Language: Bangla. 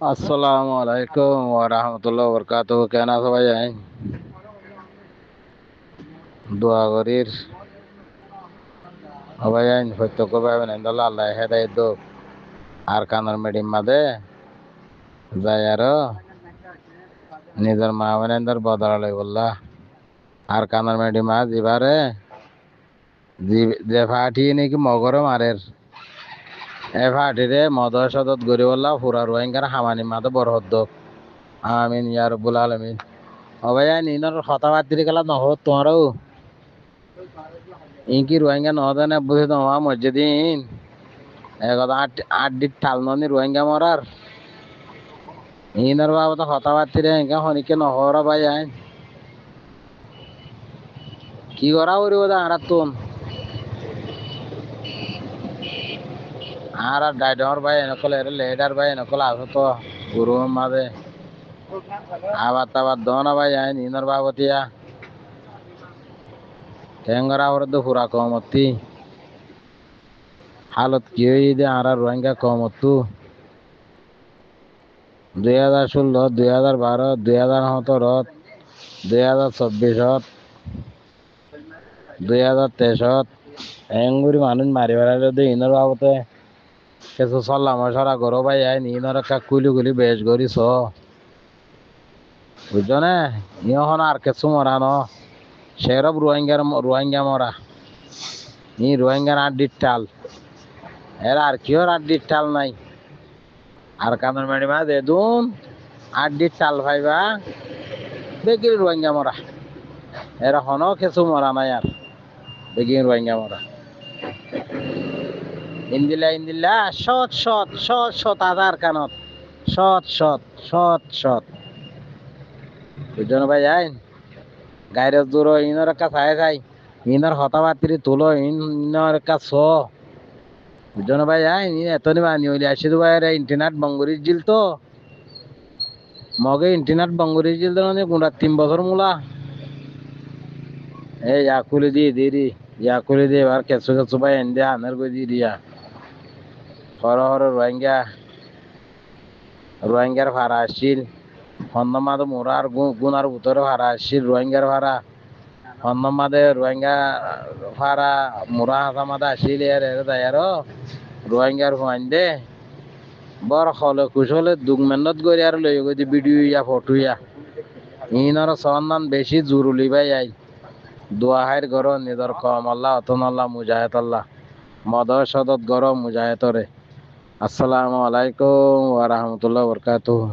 আসসালামু আলাইকুম ওয়া রাহমাতুল্লাহি ওয়া বারাকাতুহু। কেন আছো ভাই? দোয়া করির ভাই হয়তো কবে আল্লাহ হেদায়েত দো আর কানার মেডিম মাদে যাই আর নিজের মা বানেন্দর বদলালে বললা আর কানার মেডিম মা জিবারে যে ফাটি নাকি মগরে মারের এ ফাটি রে মদ সদত গরি বললা ফুরা রোহিঙ্গার হামানি মাদে বড় হদ্দ আমিন ইয়া রাব্বুল আলামিন। ও ভাই নিনর হতাবাতির গেলা নহত তোমারও ইনকি রোহিঙ্গা নহদনে বুঝে তোমা মসজিদিন একদা আট আট দিক টাল ননি রোহিঙ্গা মরার ইনার বাবা তো হতাবাতি রে ইনকা হনিকে নহরা ভাই আইন কি করা ওরে ওদা আর তুন আর ডাইডর ভাই নকল এর লেডার ভাই নকল আসো তো গুরু মাদে আবার তাবার দনা ভাই আইন ইনার বাবতিয়া টেঙ্গরা ওর তো পুরা কমতি হালত কি হই দে আর রোহিঙ্গা কমতু 2016 2012 2017 2024 2023 এঙ্গুরি মানুষ মারি বেড়াইলে দে ইনার বাবতে কিছু চললাম সারা গরো ভাই আইন ইনার একটা কুলি কুলি বেশ করিস বুঝছো না ইহন আর কিছু মরা ন সেরব রোহিঙ্গা মরা ই রোহিঙ্গার আড্ডির টাল এর আর কি ওর আড্ডির টাল নাই আর কান্দর ম্যাডিমা দেদুন আড্ডির টাল ভাইবা দেখি রোহিঙ্গা মরা এরা হন কিছু মরা নাই আর দেখি রোহিঙ্গা মরা ইন্দিল্লা সৎ আধার কানত সৎ বুঝছো না ভাই আইন গাইরে দূর ইনর একটা চাই ইনর হতাবাতির তুলো ইনর একটা বুঝছো না ভাই আইন এতনি বানি হইলে আসি তো ভাই ইন্টারনেট বঙ্গুরির জিল তো মগে ইন্টারনেট বঙ্গুরির জিল তো গুণা 3 বছর মূলা এই ইয়াকুলি দিয়ে দিরি ইয়াকুলি দিয়ে এবার কেঁচু ভাই এন দিয়ে আনার করে দিয়ে দিয়া হর রোহিঙ্গার ভাড়া আসছিল হন্নমাদ মোরার গুনার ভিতরে ভাড়া আসছিল রোহিঙ্গার ভাড়া হন্নমাদে রোহিঙ্গা ভাড়া মোরা হাসামাদে আসছিল এর দায়ার রোহিঙ্গার হুয়াইন দে বড় হলে কুশলে দুগমেন্নত করে আর লই গই ভিডিও ইয়া ফটো ইয়া ইনর সন্ধান বেশি জরুরি ভাই আই দোয়া হাইর গর নিদর কম আল্লাহ অতন আল্লাহ মুজাহিদ আল্লাহ মদ সদত গর মুজাহিদরে আসসালামু আলাইকুম ওয়া রাহমাতুল্লাহি ওয়া বারাকাতুহু।